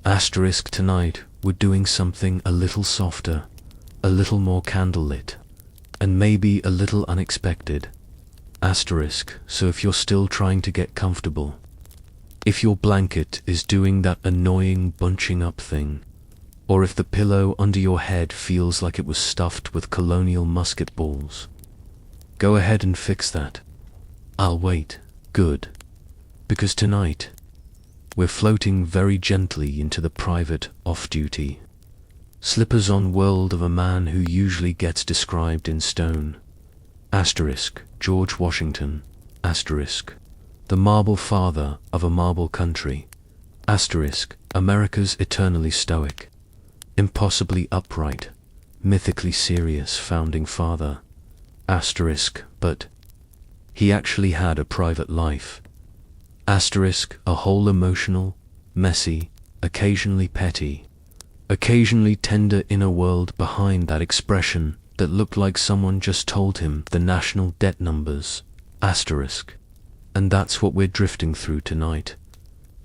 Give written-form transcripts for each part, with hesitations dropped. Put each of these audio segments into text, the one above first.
Asterisk tonight we're doing something a little softer, a little more candlelit, and maybe a little unexpected. Asterisk, so if you're still trying to get comfortable, if your blanket is doing that annoying bunching up thing, or if the pillow under your head feels like it was stuffed with colonial musket balls, go ahead and fix that. I'll wait. Good. Because tonight, we're floating very gently into the private off-duty, slippers-on world of a man who usually gets described in stone. Asterisk, George Washington. Asterisk, the marble father of a marble country. Asterisk, America's eternally stoic, impossibly upright, mythically serious founding father. Asterisk, but he actually had a private life. Asterisk, a whole emotional, messy, occasionally petty, occasionally tender inner world behind that expression that looked like someone just told him the national debt numbers. Asterisk, and that's what we're drifting through tonight.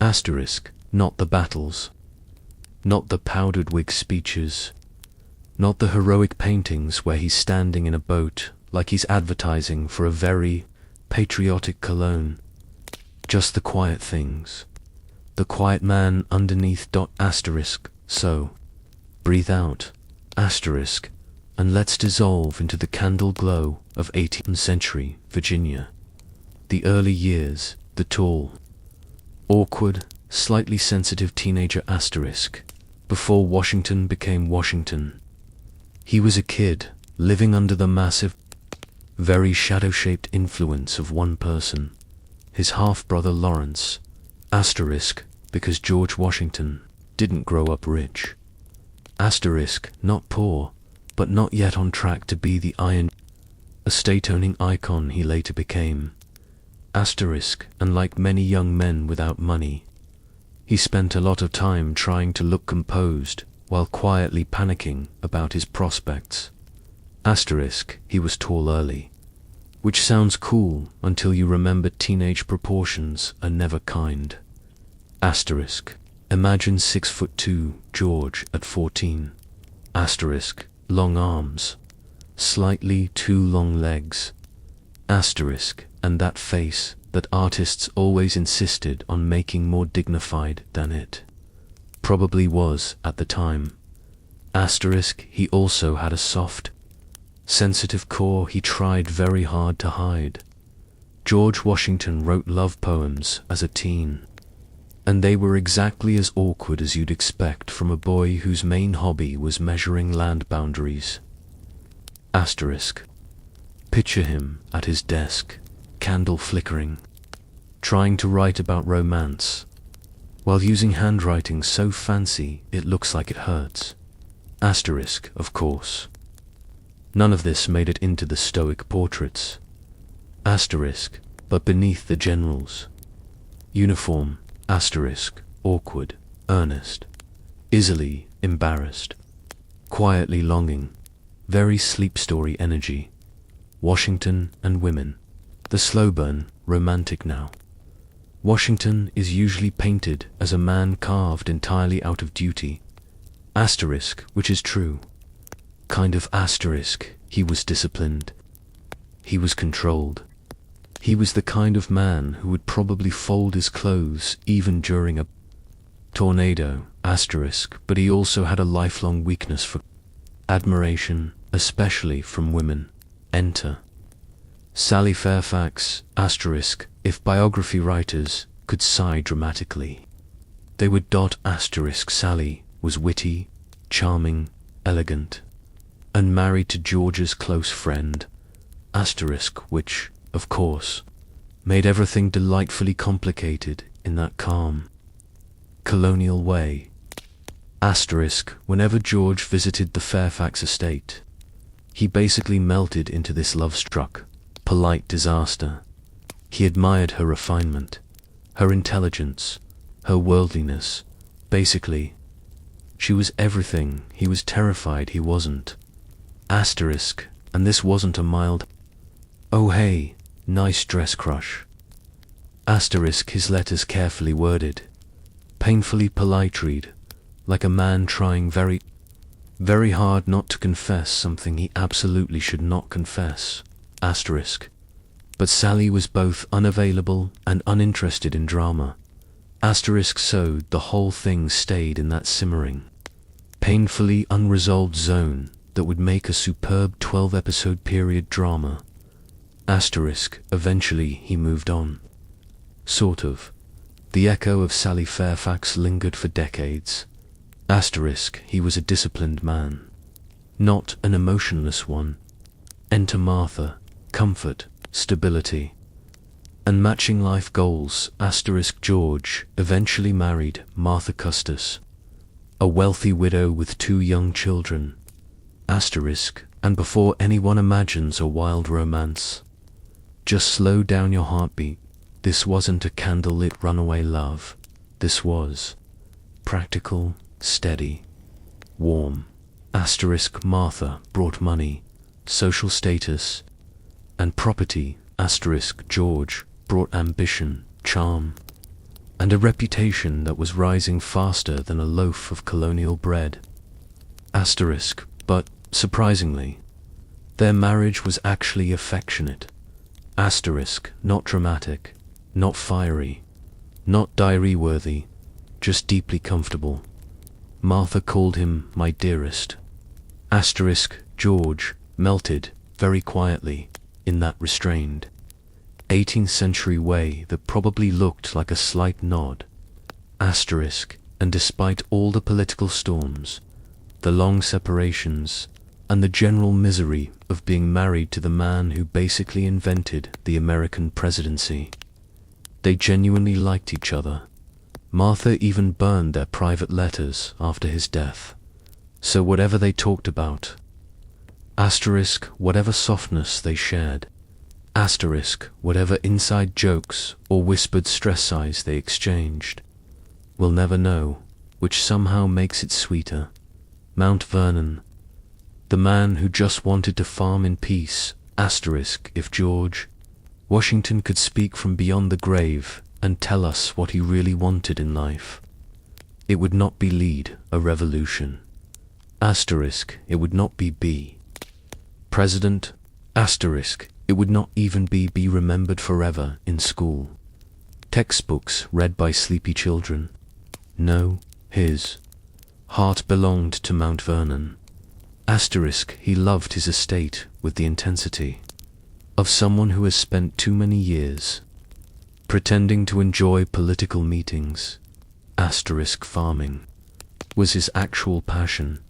Asterisk, not the battles, not the powdered wig speeches, not the heroic paintings where he's standing in a boat like he's advertising for a very patriotic cologne. Just the quiet things. The quiet man underneath. Asterisk, so breathe out. Asterisk, and let's dissolve into the candle glow of 18th century Virginia. The early years, the tall, awkward, slightly sensitive teenager. Asterisk, before Washington became Washington. He was a kid, living under the massive, very shadow-shaped influence of one person, his half-brother Lawrence. Asterisk, because George Washington didn't grow up rich. Asterisk, not poor, but not yet on track to be the a state-owning icon he later became. Asterisk, and like many young men without money, he spent a lot of time trying to look composed while quietly panicking about his prospects. Asterisk, he was tall early, which sounds cool until you remember teenage proportions are never kind. Asterisk, imagine 6'2" George at 14. Asterisk, long arms, slightly too long legs. Asterisk, and that face that artists always insisted on making more dignified than it probably was at the time. Asterisk, he also had a soft, sensitive core he tried very hard to hide. George Washington wrote love poems as a teen, and they were exactly as awkward as you'd expect from a boy whose main hobby was measuring land boundaries. Asterisk, picture him at his desk, candle flickering, trying to write about romance, while using handwriting so fancy it looks like it hurts. Asterisk, of course, none of this made it into the stoic portraits. Asterisk, but beneath the general's uniform. Asterisk, awkward, earnest, easily embarrassed, quietly longing, very sleep story energy. Washington and women, the slow burn, romantic now. Washington is usually painted as a man carved entirely out of duty. Asterisk, which is true. Kind of. Asterisk, he was disciplined. He was controlled. He was the kind of man who would probably fold his clothes even during a tornado. Asterisk, but he also had a lifelong weakness for admiration, especially from women. Enter Sally Fairfax. Asterisk, if biography writers could sigh dramatically, they would. Asterisk, Sally was witty, charming, elegant, and married to George's close friend. Asterisk, which, of course, made everything delightfully complicated in that calm, colonial way. Asterisk, whenever George visited the Fairfax estate, he basically melted into this love-struck, polite disaster. He admired her refinement, her intelligence, her worldliness. Basically, she was everything he was terrified he wasn't. Asterisk, and this wasn't a mild, oh hey, nice dress crush. Asterisk, his letters carefully worded, painfully polite read, like a man trying very, very hard not to confess something he absolutely should not confess. Asterisk. But Sally was both unavailable and uninterested in drama. Asterisk, so the whole thing stayed in that simmering, painfully unresolved zone that would make a superb 12-episode period drama. Asterisk. Eventually he moved on. Sort of. The echo of Sally Fairfax lingered for decades. Asterisk. He was a disciplined man, not an emotionless one. Enter Martha. Comfort, stability, and matching life goals. Asterisk. George eventually married Martha Custis, a wealthy widow with 2 young children. Asterisk. And before anyone imagines a wild romance, just slow down your heartbeat. This wasn't a candlelit runaway love. This was practical, steady, warm. Asterisk. Martha brought money, social status, and property. Asterisk. George brought ambition, charm, and a reputation that was rising faster than a loaf of colonial bread. Asterisk. But, surprisingly, their marriage was actually affectionate. Asterisk. Not dramatic, not fiery, not diary-worthy, just deeply comfortable. Martha called him my dearest. Asterisk. George melted, very quietly, in that restrained, 18th century way that probably looked like a slight nod. Asterisk. And despite all the political storms, the long separations, and the general misery of being married to the man who basically invented the American presidency, they genuinely liked each other. Martha even burned their private letters after his death. So whatever they talked about, asterisk, whatever softness they shared, asterisk, whatever inside jokes or whispered stress sighs they exchanged, we'll never know, which somehow makes it sweeter. Mount Vernon, the man who just wanted to farm in peace, asterisk, if George Washington could speak from beyond the grave and tell us what he really wanted in life, it would not be lead a revolution. Asterisk, it would not be president. Asterisk, it would not even be remembered forever in school. Textbooks read by sleepy children. No, his heart belonged to Mount Vernon. Asterisk, he loved his estate with the intensity of someone who has spent too many years pretending to enjoy political meetings. Asterisk, farming was his actual passion.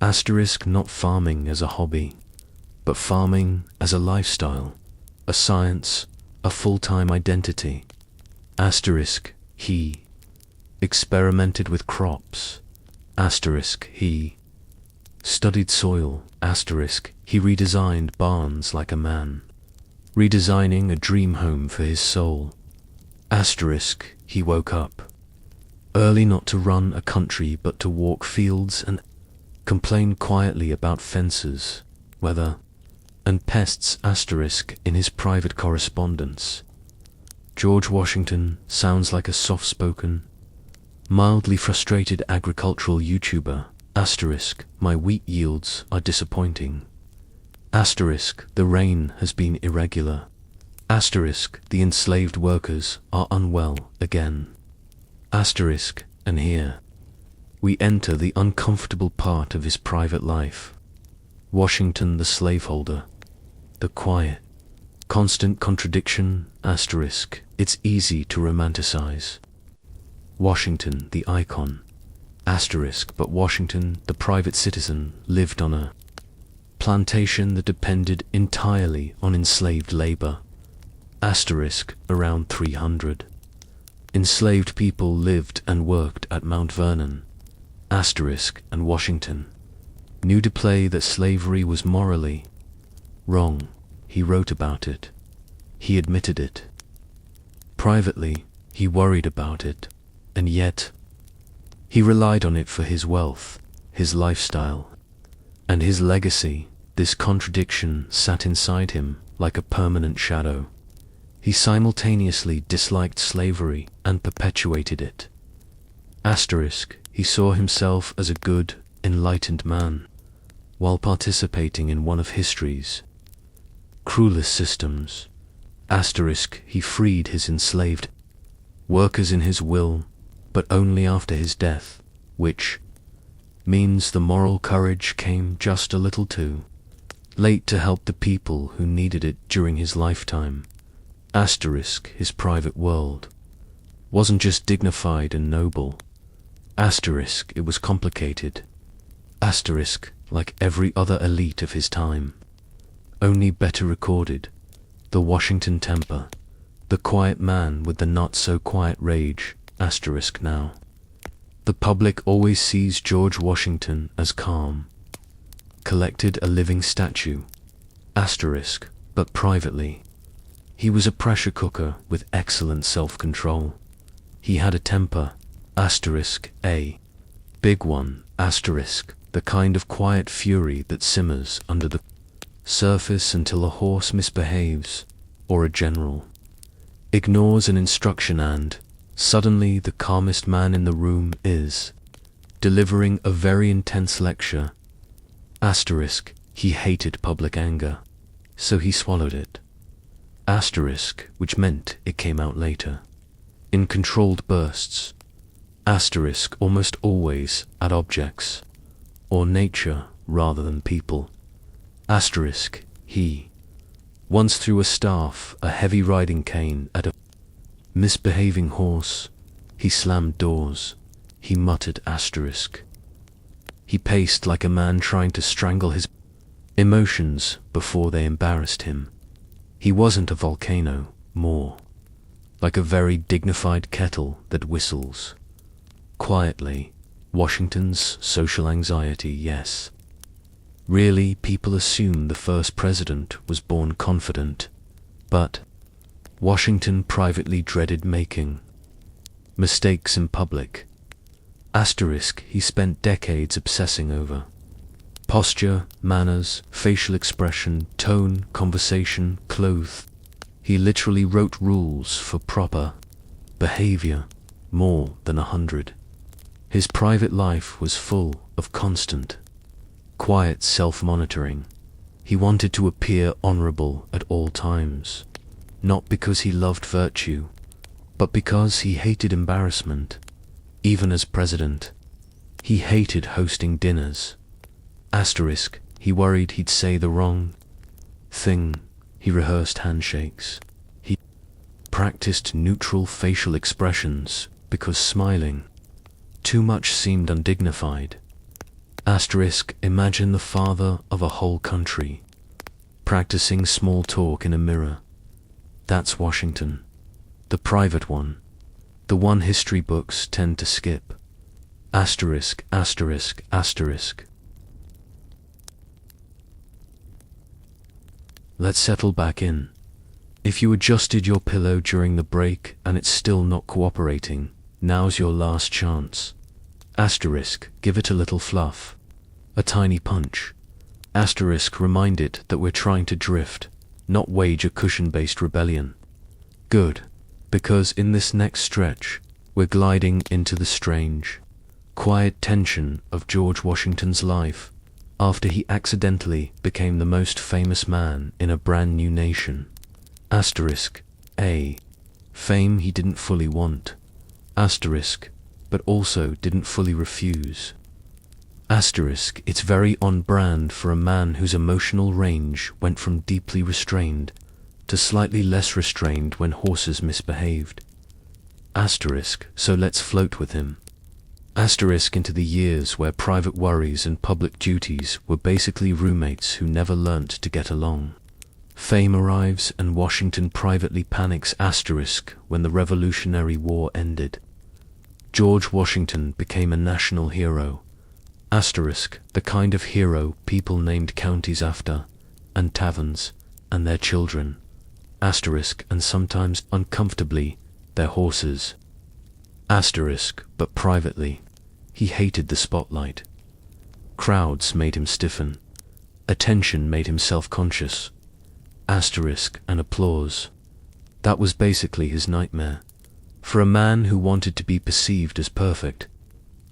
Asterisk, not farming as a hobby, but farming as a lifestyle, a science, a full-time identity. Asterisk, he experimented with crops. Asterisk, he studied soil. Asterisk, he redesigned barns like a man, redesigning a dream home for his soul. Asterisk, he woke up early not to run a country but to walk fields and complain quietly about fences, weather, and pests. Asterisk, in his private correspondence, George Washington sounds like a soft-spoken, mildly frustrated agricultural YouTuber. Asterisk, my wheat yields are disappointing. Asterisk, the rain has been irregular. Asterisk, the enslaved workers are unwell again. Asterisk, and here we enter the uncomfortable part of his private life. Washington the slaveholder, the quiet, constant contradiction. Asterisk, it's easy to romanticize Washington the icon. Asterisk, but Washington the private citizen lived on a plantation that depended entirely on enslaved labor. Asterisk, around 300 enslaved people lived and worked at Mount Vernon. Asterisk, and Washington knew to play that slavery was morally wrong. He wrote about it. He admitted it. Privately, he worried about it, and yet he relied on it for his wealth, his lifestyle, and his legacy. This contradiction sat inside him like a permanent shadow. He simultaneously disliked slavery and perpetuated it. Asterisk, he saw himself as a good, enlightened man, while participating in one of history's cruelest systems. He freed his enslaved workers in his will, but only after his death, which means the moral courage came just a little too late to help the people who needed it during his lifetime. His private world wasn't just dignified and noble. It was complicated. Like every other elite of his time, only better recorded. The Washington temper, the quiet man with the not-so-quiet rage. Now, the public always sees George Washington as calm, collected, a living statue. But privately, he was a pressure cooker with excellent self-control. He had a temper, a big one, the kind of quiet fury that simmers under the surface until a horse misbehaves, or a general ignores an instruction, and suddenly the calmest man in the room is delivering a very intense lecture. He hated public anger, so he swallowed it. Which meant it came out later, in controlled bursts. Almost always at objects, or nature rather than people. He once threw a staff, a heavy riding cane, at a misbehaving horse. He slammed doors. He muttered. He paced like a man trying to strangle his emotions before they embarrassed him. He wasn't a volcano, more like a very dignified kettle that whistles quietly. Washington's social anxiety, yes. Really, people assume the first president was born confident, but Washington privately dreaded making mistakes in public. He spent decades obsessing over posture, manners, facial expression, tone, conversation, clothes. He literally wrote rules for proper behavior, more than 100. His private life was full of constant, quiet self-monitoring. He wanted to appear honorable at all times, not because he loved virtue, but because he hated embarrassment. Even as president, he hated hosting dinners. He worried he'd say the wrong thing. He rehearsed handshakes. He practiced neutral facial expressions because smiling too much seemed undignified. Imagine the father of a whole country practicing small talk in a mirror. That's Washington. The private one. The one history books tend to skip. Let's settle back in. If you adjusted your pillow during the break and it's still not cooperating, now's your last chance. Give it a little fluff. A tiny punch. Remind it that we're trying to drift, not wage a cushion-based rebellion. Good. Because in this next stretch, we're gliding into the strange, quiet tension of George Washington's life after he accidentally became the most famous man in a brand new nation. Fame he didn't fully want. But also didn't fully refuse. It's very on brand for a man whose emotional range went from deeply restrained to slightly less restrained when horses misbehaved. So let's float with him. Into the years where private worries and public duties were basically roommates who never learnt to get along. Fame arrives and Washington privately panics. When the Revolutionary War ended, George Washington became a national hero. The kind of hero people named counties after, and taverns, and their children. And sometimes, uncomfortably, their horses. But privately, he hated the spotlight. Crowds made him stiffen. Attention made him self-conscious. And applause. That was basically his nightmare. For a man who wanted to be perceived as perfect,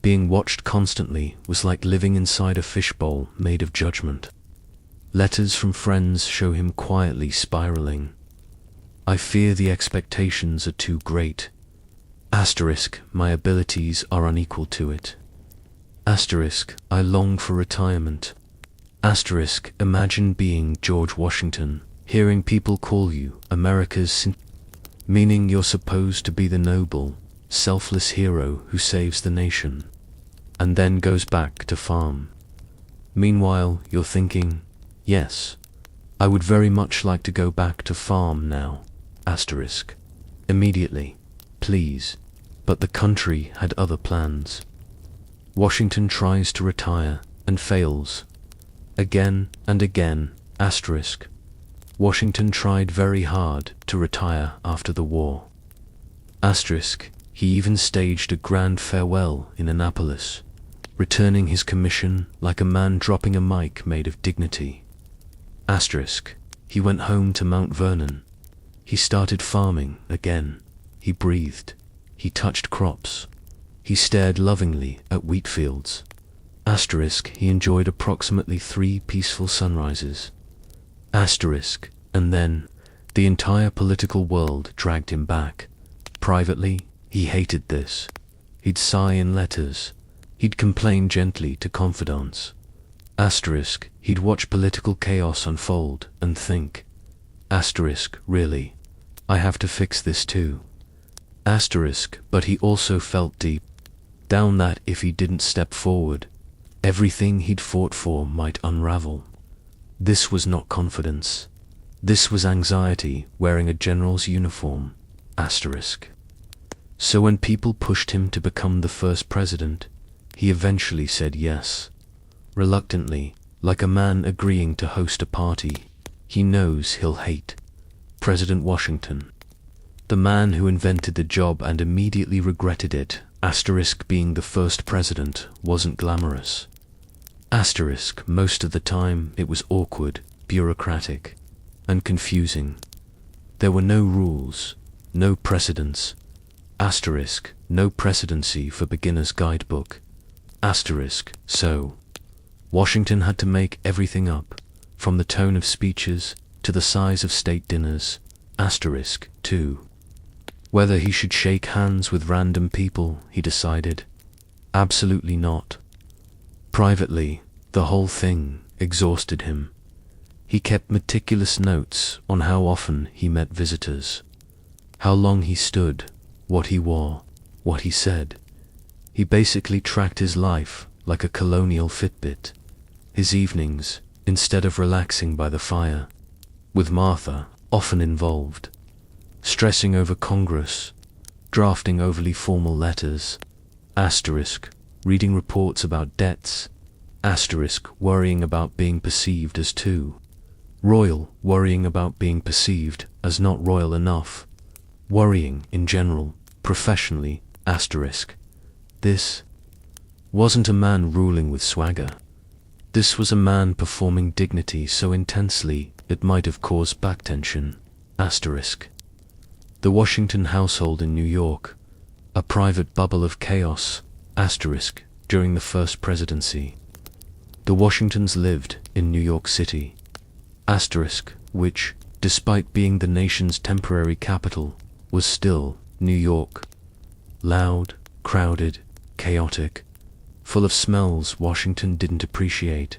Being watched constantly was like living inside a fishbowl made of judgment. Letters from friends show him quietly spiraling. I fear the expectations are too great. Asterisk, my abilities are unequal to it. Asterisk, I long for retirement. Asterisk, imagine being George Washington, hearing people call you America's meaning you're supposed to be the noble, selfless hero who saves the nation, and then goes back to farm. Meanwhile, you're thinking, yes, I would very much like to go back to farm now. Asterisk. Immediately, please. But the country had other plans. Washington tries to retire and fails. Again and again. Asterisk. Washington tried very hard to retire after the war. Asterisk. He even staged a grand farewell in Annapolis, returning his commission like a man dropping a mic made of dignity. Asterisk. He went home to Mount Vernon. He started farming again. He breathed. He touched crops. He stared lovingly at wheat fields. Asterisk. He enjoyed approximately 3 peaceful sunrises. Asterisk. And then, the entire political world dragged him back. Privately, he hated this. He'd sigh in letters. He'd complain gently to confidants. Asterisk. He'd watch political chaos unfold and think, asterisk, really, I have to fix this too. Asterisk. But he also felt deep down that if he didn't step forward, everything he'd fought for might unravel. This was not confidence. This was anxiety wearing a general's uniform. Asterisk. So when people pushed him to become the first president, he eventually said yes. Reluctantly, like a man agreeing to host a party he knows he'll hate. President Washington. The man who invented the job and immediately regretted it. Asterisk. Being the first president wasn't glamorous. Asterisk. Most of the time it was awkward, bureaucratic, and confusing. There were no rules, no precedents. Asterisk. No presidency for beginner's guidebook. Asterisk. So, Washington had to make everything up, from the tone of speeches to the size of state dinners. Asterisk. 2. Whether he should shake hands with random people, he decided. Absolutely not. Privately, the whole thing exhausted him. He kept meticulous notes on how often he met visitors, how long he stood, what he wore, what he said. He basically tracked his life like a colonial Fitbit. His evenings, instead of relaxing by the fire, with Martha often involved, stressing over Congress, drafting overly formal letters. Asterisk. Reading reports about debts. Asterisk. Worrying about being perceived as too royal, worrying about being perceived as not royal enough, worrying in general, professionally. Asterisk. This wasn't a man ruling with swagger. This was a man performing dignity so intensely it might have caused back tension. Asterisk. The Washington household in New York, a private bubble of chaos. Asterisk. During the first presidency, the Washingtons lived in New York City. Asterisk. Which, despite being the nation's temporary capital, was still New York. Loud, crowded, chaotic, full of smells Washington didn't appreciate.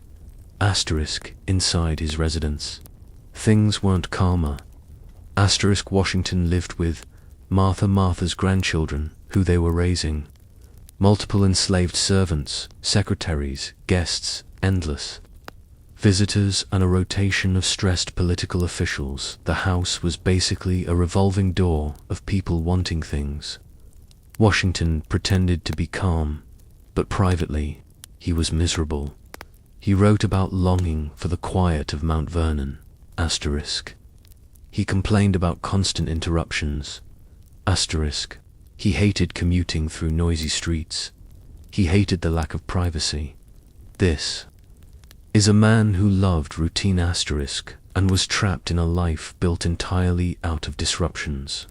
Asterisk. Inside his residence, things weren't calmer. Asterisk. Washington lived with Martha's grandchildren, who they were raising. Multiple enslaved servants, secretaries, guests, endless visitors, and a rotation of stressed political officials. The house was basically a revolving door of people wanting things. Washington pretended to be calm, but privately, he was miserable. He wrote about longing for the quiet of Mount Vernon. Asterisk. He complained about constant interruptions. Asterisk. He hated commuting through noisy streets. He hated the lack of privacy. This is a man who loved routine. Asterisk. And was trapped in a life built entirely out of disruptions.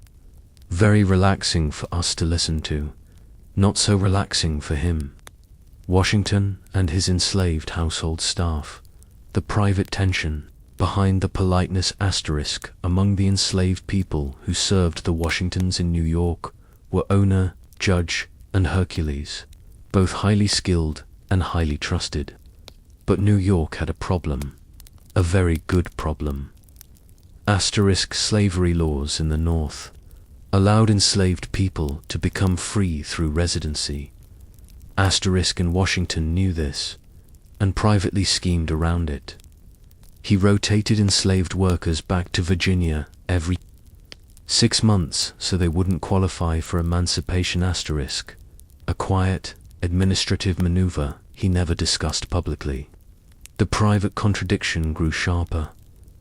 Very relaxing for us to listen to, not so relaxing for him. Washington and his enslaved household staff. The private tension behind the politeness asterisk among the enslaved people who served the Washingtons in New York were owner, judge, and Hercules, both highly skilled and highly trusted. But New York had a problem, a very good problem. Asterisk slavery laws in the North allowed enslaved people to become free through residency. Asterisk in Washington knew this, and privately schemed around it. He rotated enslaved workers back to Virginia every 6 months so they wouldn't qualify for emancipation asterisk, a quiet, administrative maneuver he never discussed publicly. The private contradiction grew sharper.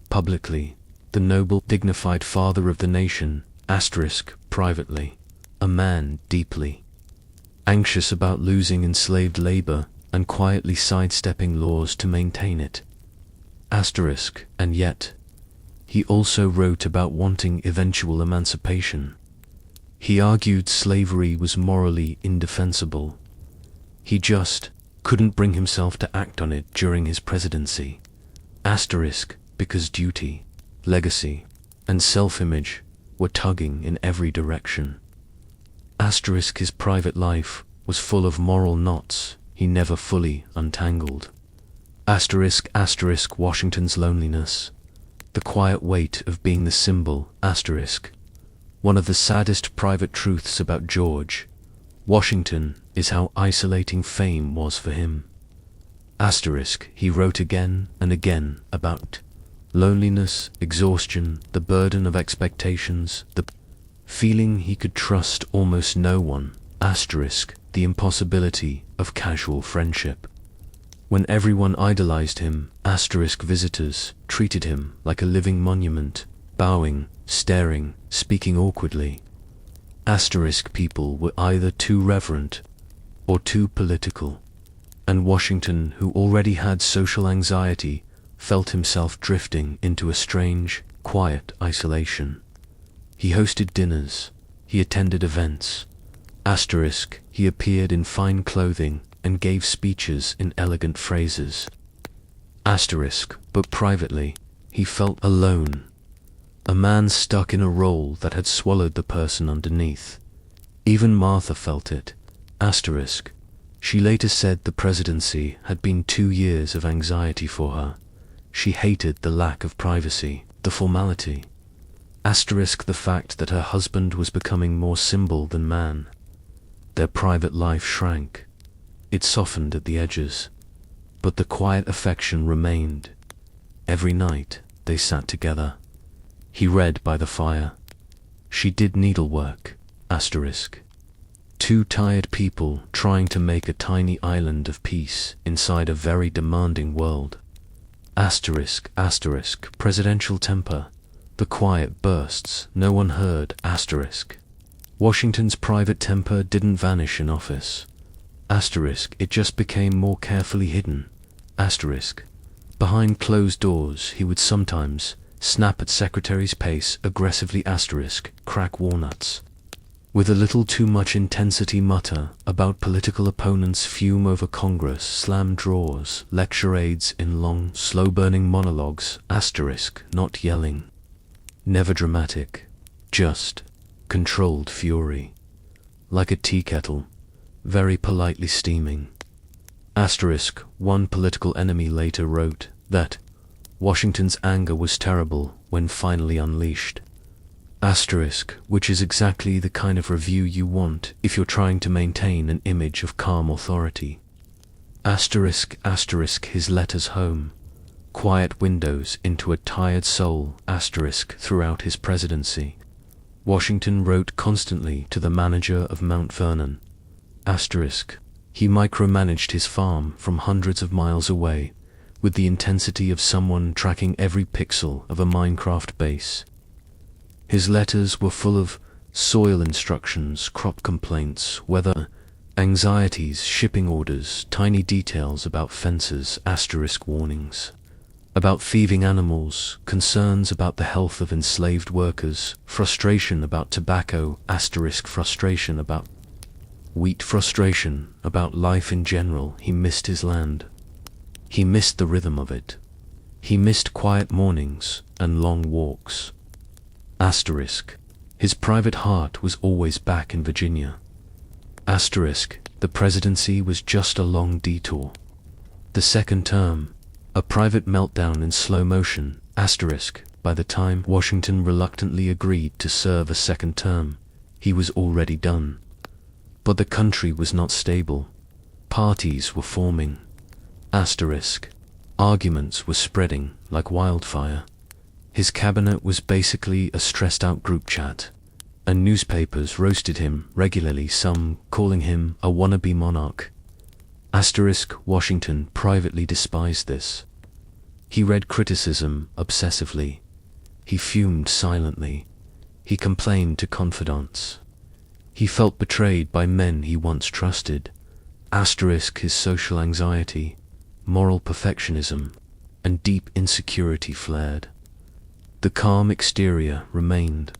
Publicly, the noble, dignified father of the nation, asterisk, privately, a man deeply anxious about losing enslaved labor and quietly sidestepping laws to maintain it. Asterisk, and yet, he also wrote about wanting eventual emancipation. He argued slavery was morally indefensible. He just couldn't bring himself to act on it during his presidency. Asterisk, because duty, legacy, and self-image were tugging in every direction. Asterisk, his private life was full of moral knots he never fully untangled. Asterisk, asterisk, Washington's loneliness, the quiet weight of being the symbol, asterisk. One of the saddest private truths about George Washington is how isolating fame was for him. Asterisk, he wrote again and again about loneliness, exhaustion, the burden of expectations, the feeling he could trust almost no one, asterisk, the impossibility of casual friendship. When everyone idolized him, asterisk, visitors treated him like a living monument, bowing, staring, speaking awkwardly. Asterisk, people were either too reverent or too political, and Washington, who already had social anxiety, felt himself drifting into a strange, quiet isolation. He hosted dinners, he attended events, asterisk, he appeared in fine clothing and gave speeches in elegant phrases, asterisk, but privately, he felt alone, a man stuck in a role that had swallowed the person underneath. Even Martha felt it, asterisk. She later said the presidency had been 2 years of anxiety for her. She hated the lack of privacy, the formality. Asterisk, the fact that her husband was becoming more symbol than man. Their private life shrank. It softened at the edges, but the quiet affection remained. Every night they sat together. He read by the fire. She did needlework, asterisk. 2 tired people trying to make a tiny island of peace inside a very demanding world. Asterisk, asterisk, presidential temper. The quiet bursts no one heard, asterisk. Washington's private temper didn't vanish in office. Asterisk, it just became more carefully hidden, asterisk. Behind closed doors he would sometimes snap at secretaries' pace aggressively, asterisk, crack walnuts. With a little too much intensity mutter about political opponents, fume over Congress, slam drawers, lecture aids in long, slow-burning monologues, asterisk, not yelling. Never dramatic, just controlled fury. Like a tea kettle, very politely steaming. Asterisk, one political enemy later wrote that Washington's anger was terrible when finally unleashed. Asterisk, which is exactly the kind of review you want if you're trying to maintain an image of calm authority. Asterisk, asterisk, his letters home. Quiet windows into a tired soul, asterisk, throughout his presidency. Washington wrote constantly to the manager of Mount Vernon, asterisk. He micromanaged his farm from hundreds of miles away, with the intensity of someone tracking every pixel of a Minecraft base. His letters were full of soil instructions, crop complaints, weather anxieties, shipping orders, tiny details about fences, asterisk, warnings about thieving animals, concerns about the health of enslaved workers, frustration about tobacco, asterisk, frustration about wheat frustration about life in general. He missed his land. He missed the rhythm of it. He missed quiet mornings and long walks. Asterisk. His private heart was always back in Virginia. Asterisk. The presidency was just a long detour. The second term, a private meltdown in slow motion. Asterisk. By the time Washington reluctantly agreed to serve a second term, he was already done. But the country was not stable. Parties were forming. Asterisk. Arguments were spreading like wildfire. His cabinet was basically a stressed-out group chat, and newspapers roasted him regularly, some calling him a wannabe monarch. Asterisk. Washington privately despised this. He read criticism obsessively. He fumed silently. He complained to confidants. He felt betrayed by men he once trusted. Asterisk. His social anxiety, moral perfectionism, and deep insecurity flared. The calm exterior remained,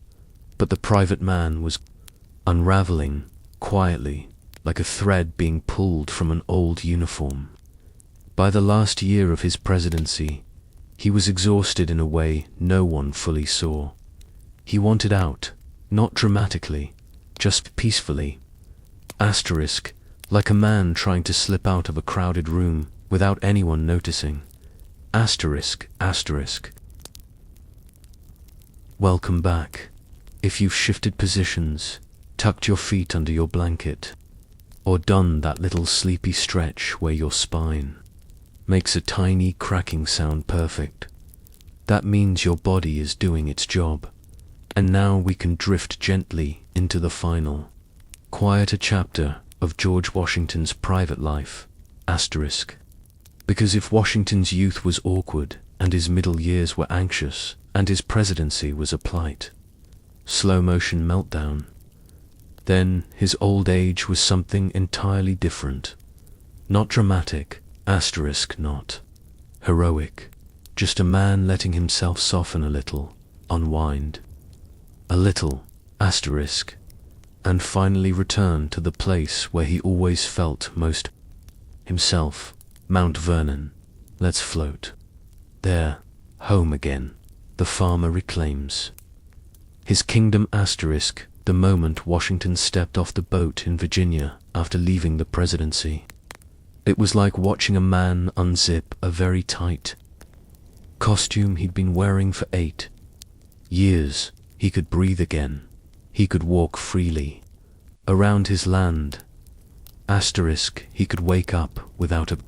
but the private man was unraveling quietly, like a thread being pulled from an old uniform. By the last year of his presidency, he was exhausted in a way no one fully saw. He wanted out, not dramatically, just peacefully. Asterisk. Like a man trying to slip out of a crowded room without anyone noticing. Asterisk. Asterisk. Welcome back. If you've shifted positions, tucked your feet under your blanket, or done that little sleepy stretch where your spine makes a tiny cracking sound perfect, that means your body is doing its job. And now we can drift gently into the final, quieter chapter of George Washington's private life. Asterisk. Because if Washington's youth was awkward, and his middle years were anxious, and his presidency was a plight, slow-motion meltdown, then his old age was something entirely different. Not dramatic, asterisk, not heroic, just a man letting himself soften a little, unwind a little, asterisk, and finally return to the place where he always felt most himself. Mount Vernon. Let's float. There, home again, the farmer reclaims his kingdom. Asterisk. The moment Washington stepped off the boat in Virginia after leaving the presidency, it was like watching a man unzip a very tight costume he'd been wearing for 8 years. He could breathe again. He could walk freely around his land. Asterisk. He could wake up without a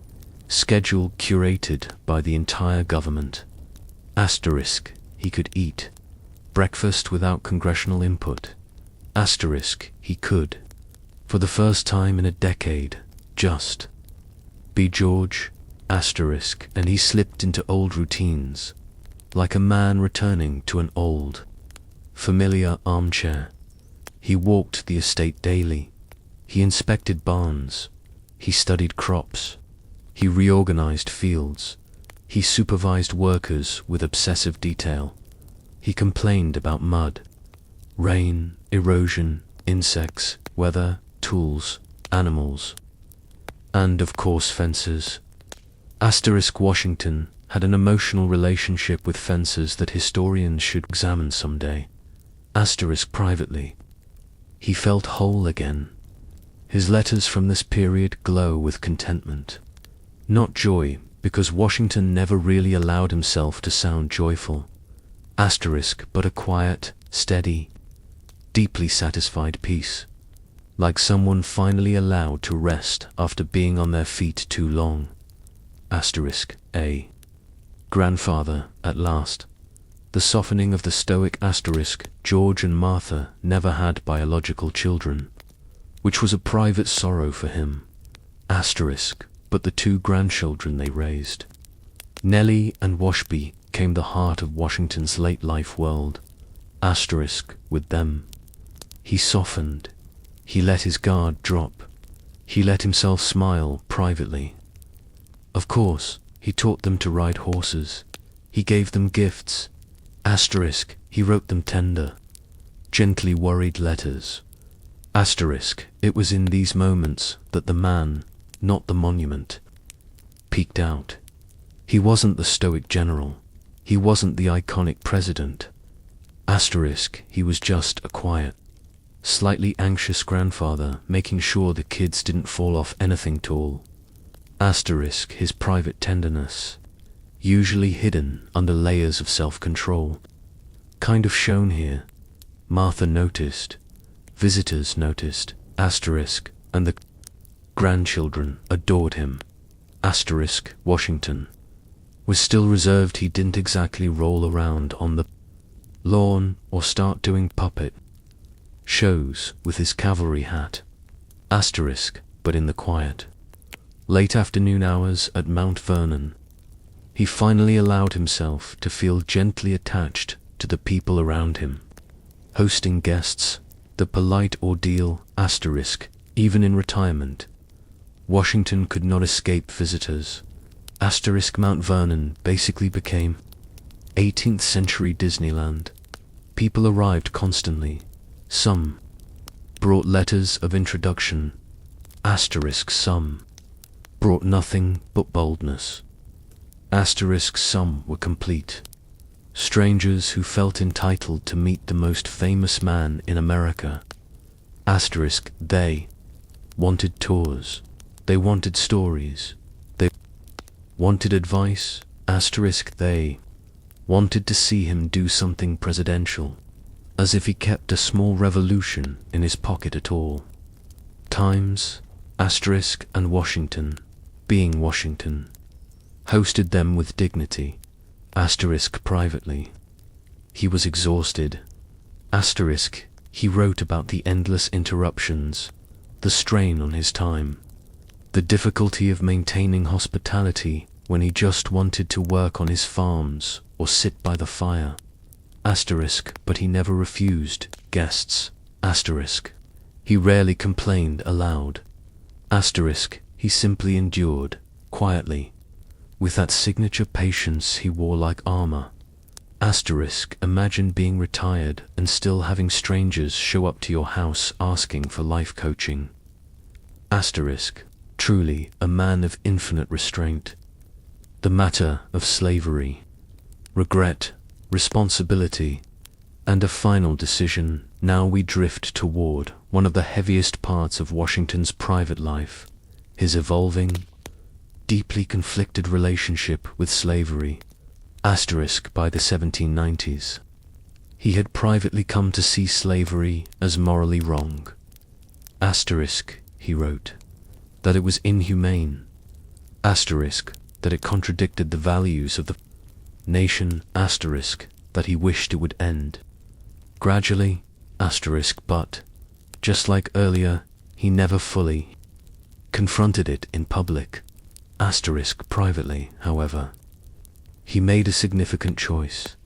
schedule curated by the entire government. Asterisk. He could eat breakfast without congressional input. Asterisk. He could, for the first time in a decade, just be George. Asterisk. And he slipped into old routines, like a man returning to an old, familiar armchair. He walked the estate daily. He inspected barns. He studied crops. He reorganized fields. He supervised workers with obsessive detail. He complained about mud, rain, erosion, insects, weather, tools, animals, and of course fences. Asterisk. Washington had an emotional relationship with fences that historians should examine someday. Asterisk. Privately, he felt whole again. His letters from this period glow with contentment, not joy, because Washington never really allowed himself to sound joyful. Asterisk. But a quiet, steady, deeply satisfied peace, like someone finally allowed to rest after being on their feet too long. Asterisk. A grandfather at last. The softening of the stoic. Asterisk. George and Martha never had biological children, which was a private sorrow for him. Asterisk. But the 2 grandchildren they raised, Nellie and Washby, came the heart of Washington's late life world. Asterisk. With them, he softened. He let his guard drop. He let himself smile privately. Of course, he taught them to ride horses. He gave them gifts. Asterisk. He wrote them tender, gently worried letters. Asterisk, it was in these moments that the man, not the monument, peeked out. He wasn't the stoic general. He wasn't the iconic president. Asterisk, he was just a quiet, slightly anxious grandfather making sure the kids didn't fall off anything tall. Asterisk, his private tenderness, usually hidden under layers of self-control, kind of shown here. Martha noticed, visitors noticed, asterisk, and the grandchildren adored him. Asterisk, Washington was still reserved. He didn't exactly roll around on the lawn or start doing puppet shows with his cavalry hat. Asterisk, but in the quiet, late afternoon hours at Mount Vernon, he finally allowed himself to feel gently attached to the people around him. Hosting guests, the polite ordeal, asterisk, even in retirement, Washington could not escape visitors. Asterisk, Mount Vernon basically became 18th century Disneyland. People arrived constantly. Some brought letters of introduction. Asterisk, some brought nothing but boldness. Asterisk, some were complete strangers who felt entitled to meet the most famous man in America. Asterisk, they wanted tours. They wanted stories. They wanted advice. Asterisk, they wanted to see him do something presidential, as if he kept a small revolution in his pocket at all times. Asterisk, and Washington, being Washington, hosted them with dignity. Asterisk, privately, he was exhausted. Asterisk, he wrote about the endless interruptions, the strain on his time, the difficulty of maintaining hospitality when he just wanted to work on his farms or sit by the fire. Asterisk, but he never refused guests. Asterisk, he rarely complained aloud. Asterisk, he simply endured, quietly, with that signature patience he wore like armor. Asterisk, imagine being retired and still having strangers show up to your house asking for life coaching. Asterisk, truly a man of infinite restraint. The matter of slavery, regret, responsibility, and a final decision. Now we drift toward one of the heaviest parts of Washington's private life, his evolving, deeply conflicted relationship with slavery. Asterisk, by the 1790s, he had privately come to see slavery as morally wrong. Asterisk, he wrote, that it was inhumane. Asterisk, that it contradicted the values of the nation. Asterisk, that he wished it would end gradually. Asterisk, but, just like earlier, he never fully confronted it in public. Asterisk, privately, however, he made a significant choice.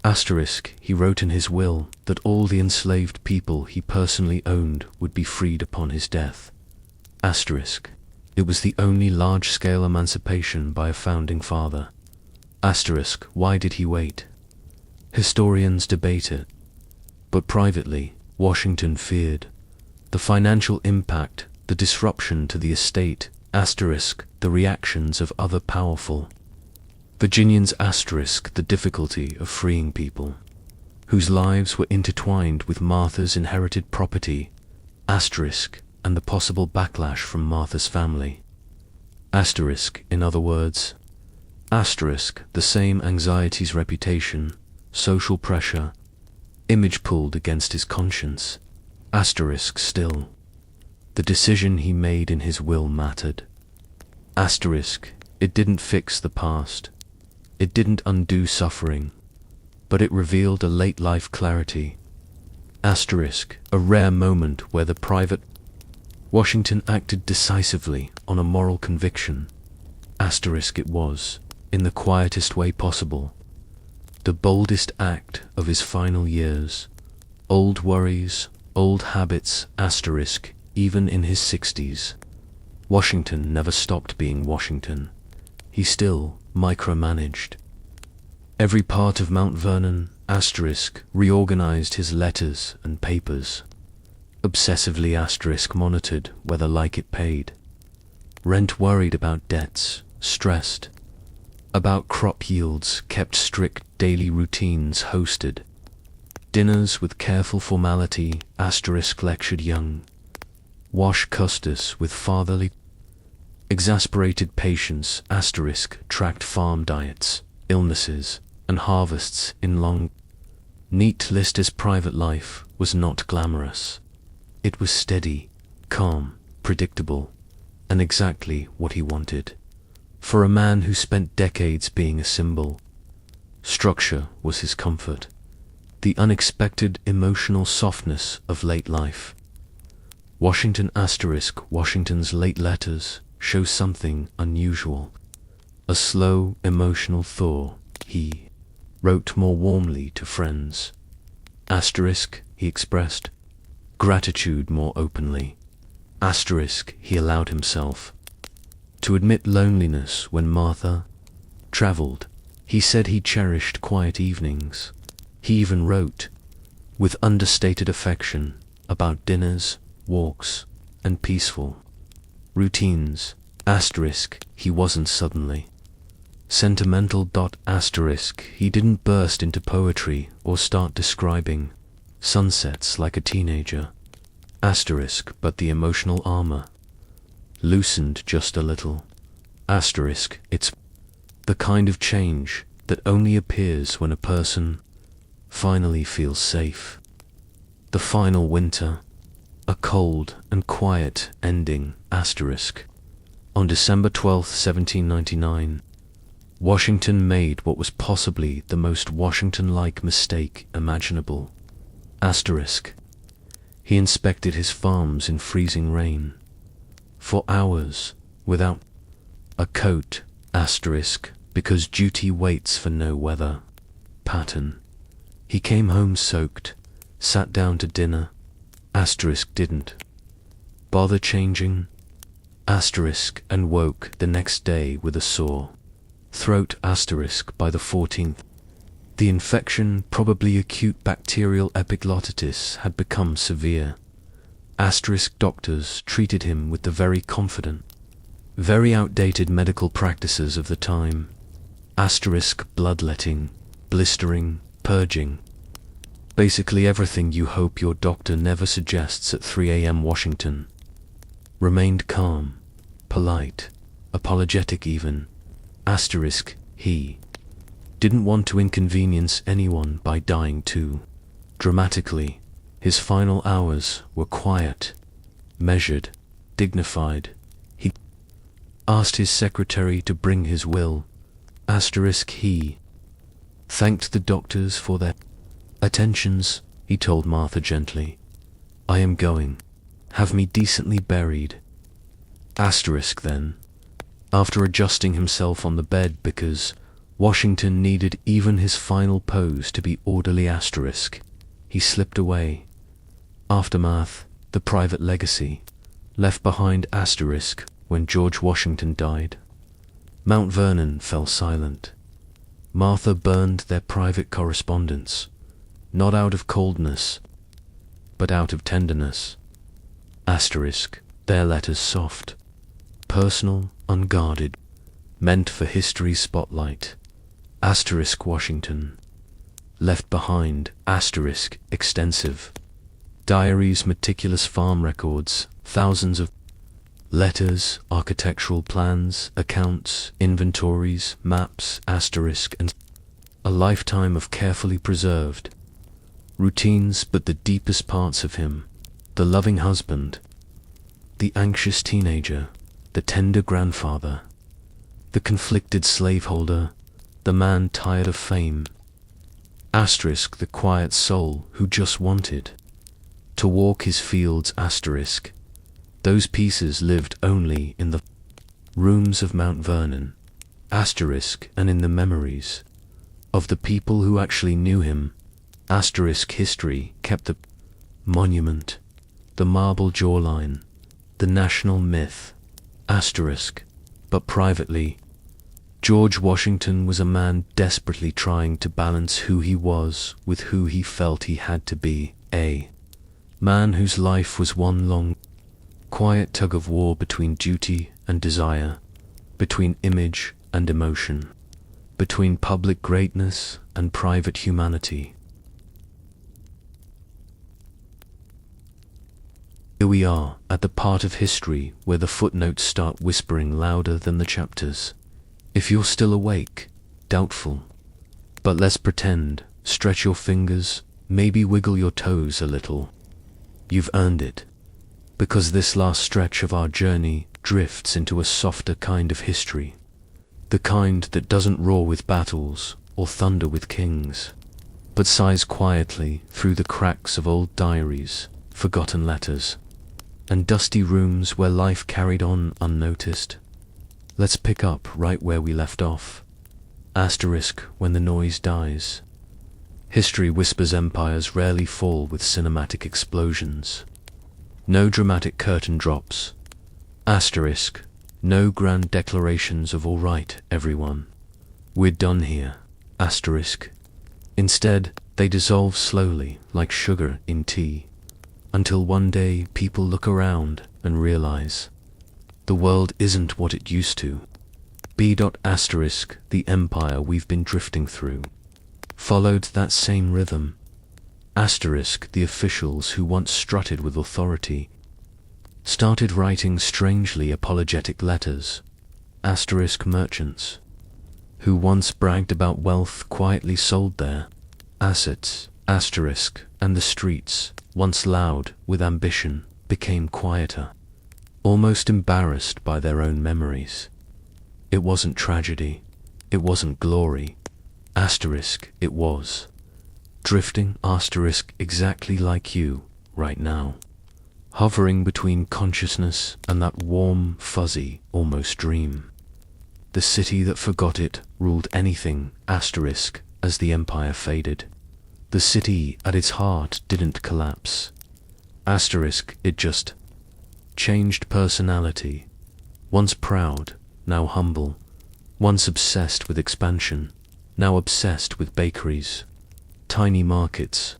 Asterisk, he wrote in his will that all the enslaved people he personally owned would be freed upon his death. Asterisk, it was the only large-scale emancipation by a founding father. Asterisk, why did he wait? Historians debate it, but privately, Washington feared the financial impact, the disruption to the estate. Asterisk, the reactions of other powerful Virginians. Asterisk, the difficulty of freeing people whose lives were intertwined with Martha's inherited property. Asterisk, and the possible backlash from Martha's family. Asterisk, in other words. Asterisk, the same anxieties, reputation, social pressure, image pulled against his conscience. Asterisk, still, the decision he made in his will mattered. Asterisk, it didn't fix the past. It didn't undo suffering, but it revealed a late-life clarity. Asterisk, a rare moment where the private Washington acted decisively on a moral conviction. Asterisk, it was, in the quietest way possible, the boldest act of his final years. Old worries, old habits. Asterisk, even in his 60s, Washington never stopped being Washington. He still micromanaged every part of Mount Vernon. Asterisk, reorganized his letters and papers, obsessively monitored whether like it paid. Rent worried about debts, stressed about crop yields, kept strict daily routines hosted. Dinners with careful formality, lectured young. Wash Custis with fatherly exasperated patience, tracked farm diets, illnesses, and harvests in long, neat list. His private life was not glamorous. It was steady, calm, predictable, and exactly what he wanted. For a man who spent decades being a symbol, structure was his comfort. The unexpected emotional softness of late life. Washington's late letters show something unusual. A slow, emotional thaw. He wrote more warmly to friends. He expressed gratitude more openly. He allowed himself to admit loneliness when Martha traveled. He said he cherished quiet evenings. He even wrote, with understated affection, about dinners, walks, and peaceful routines. He wasn't suddenly sentimental. He didn't burst into poetry or start describing sunsets like a teenager. But the emotional armor loosened just a little. It's the kind of change that only appears when a person finally feels safe. The final winter, a cold and quiet ending. On December 12, 1799, Washington made what was possibly the most Washington-like mistake imaginable. He inspected his farms in freezing rain for hours without a coat, because duty waits for no weather pattern. He came home soaked, sat down to dinner, didn't bother changing, and woke the next day with a sore throat. By the 14th, the infection, probably acute bacterial epiglottitis, had become severe. Doctors treated him with the very confident, very outdated medical practices of the time. Bloodletting, blistering, purging. Basically everything you hope your doctor never suggests at 3 a.m. Washington remained calm, polite, apologetic even. He didn't want to inconvenience anyone by dying too dramatically. His final hours were quiet, measured, dignified. He asked his secretary to bring his will. He thanked the doctors for their attentions. He told Martha gently, "I am going. Have me decently buried." Then, after adjusting himself on the bed because Washington needed even his final pose to be orderly, he slipped away. Aftermath, the private legacy left behind when George Washington died. Mount Vernon fell silent. Martha burned their private correspondence, not out of coldness, but out of tenderness. Their letters soft, personal, unguarded, meant for history's spotlight. Washington left behind, extensive diaries, meticulous farm records, thousands of letters, architectural plans, accounts, inventories, maps, and a lifetime of carefully preserved routines. But the deepest parts of him, the loving husband, the anxious teenager, the tender grandfather, the conflicted slaveholder, the man tired of fame, the quiet soul who just wanted to walk his fields, those pieces lived only in the rooms of Mount Vernon, and in the memories of the people who actually knew him. History kept the monument, the marble jawline, the national myth. But privately, George Washington was a man desperately trying to balance who he was with who he felt he had to be. A Man whose life was one long, quiet tug of war between duty and desire, between image and emotion, between public greatness and private humanity. Here we are, at the part of history where the footnotes start whispering louder than the chapters. If you're still awake, doubtful. But let's pretend, stretch your fingers, maybe wiggle your toes a little. You've earned it. Because this last stretch of our journey drifts into a softer kind of history. The kind that doesn't roar with battles or thunder with kings, but sighs quietly through the cracks of old diaries, forgotten letters, and dusty rooms where life carried on unnoticed. Let's pick up right where we left off. Asterisk when the noise dies. History whispers empires rarely fall with cinematic explosions. No dramatic curtain drops. Asterisk, no grand declarations of all right, everyone. We're done here. Asterisk. Instead, they dissolve slowly like sugar in tea, until one day people look around and realize the world isn't what it used to. Asterisk, the empire we've been drifting through followed that same rhythm. Asterisk, the officials who once strutted with authority started writing strangely apologetic letters. Asterisk, merchants who once bragged about wealth quietly sold their assets. Asterisk, and the streets, once loud with ambition, became quieter, almost embarrassed by their own memories. It wasn't tragedy, it wasn't glory. Asterisk, it was drifting. Asterisk, exactly like you right now, hovering between consciousness and that warm, fuzzy, almost dream. The city that forgot it ruled anything. Asterisk, as the empire faded. The city at its heart didn't collapse. Asterisk, it just changed personality. Once proud, now humble. Once obsessed with expansion, now obsessed with bakeries, tiny markets,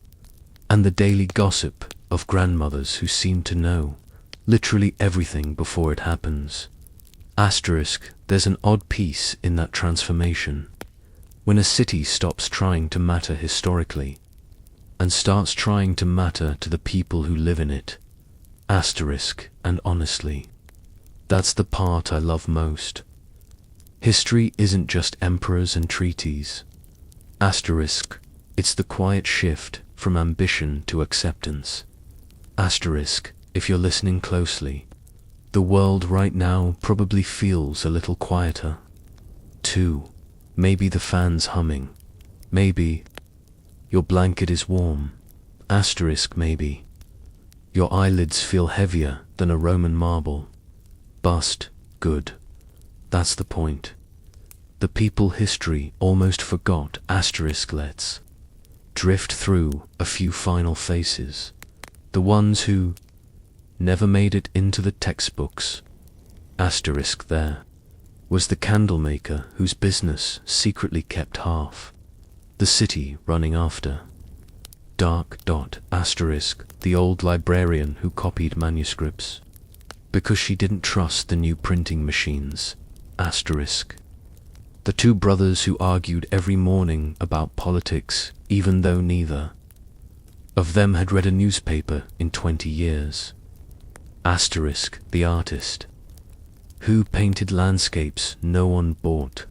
and the daily gossip of grandmothers who seem to know literally everything before it happens. Asterisk, there's an odd piece in that transformation. When a city stops trying to matter historically and starts trying to matter to the people who live in it. Asterisk, and honestly, that's the part I love most. History isn't just emperors and treaties. Asterisk, it's the quiet shift from ambition to acceptance. Asterisk, if you're listening closely, the world right now probably feels a little quieter, too. Maybe the fan's humming. Maybe your blanket is warm. Asterisk, maybe your eyelids feel heavier than a Roman marble. Bust, good. That's the point. The people history almost forgot. Asterisk, let's drift through a few final faces. The ones who never made it into the textbooks. Asterisk, there was the candle maker whose business secretly kept half the city running after. Dark. Asterisk, the old librarian who copied manuscripts because she didn't trust the new printing machines. Asterisk, the two brothers who argued every morning about politics even though neither of them had read a newspaper in 20 years. Asterisk, the artist who painted landscapes no one bought,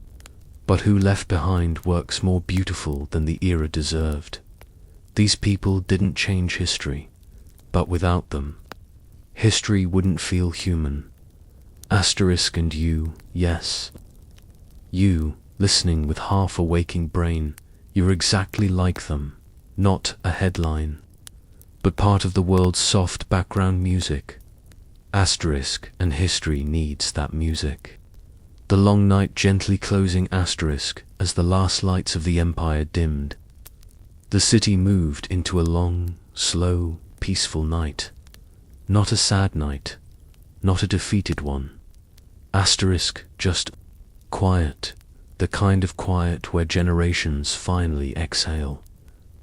but who left behind works more beautiful than the era deserved. These people didn't change history, but without them, history wouldn't feel human. Asterisk, and you, yes, you, listening with half a waking brain, you're exactly like them, not a headline, but part of the world's soft background music. Asterisk, and history needs that music. The long night gently closing. Asterisk, as the last lights of the empire dimmed, the city moved into a long, slow, peaceful night. Not a sad night, not a defeated one. Asterisk, just quiet, the kind of quiet where generations finally exhale.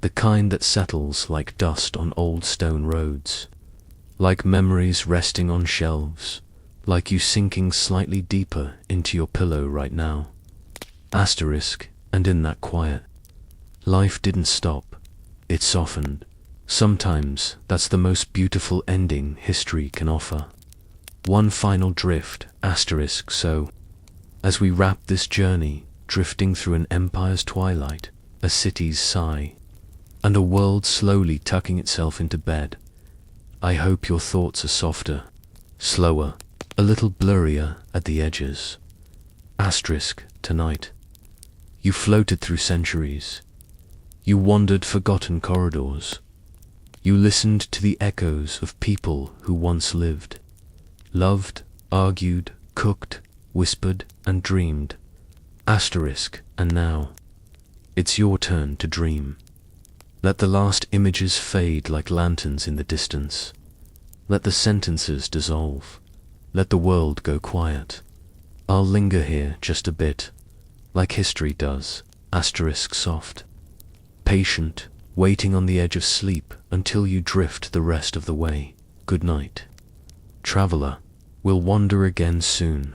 the kind that settles like dust on old stone roads, like memories resting on shelves, like you sinking slightly deeper into your pillow right now. Asterisk, and in that quiet, life didn't stop, it softened. Sometimes that's the most beautiful ending history can offer. One final drift, asterisk, so, as we wrap this journey, drifting through an empire's twilight, a city's sigh, and a world slowly tucking itself into bed, I hope your thoughts are softer, slower, a little blurrier at the edges. Asterisk, tonight. You floated through centuries. You wandered forgotten corridors. You listened to the echoes of people who once lived, loved, argued, cooked, whispered, and dreamed. Asterisk, and now, it's your turn to dream. Let the last images fade like lanterns in the distance. Let the sentences dissolve. Let the world go quiet. I'll linger here just a bit, like history does, asterisk soft. Patient, waiting on the edge of sleep until you drift the rest of the way. Good night. Traveler, we'll wander again soon.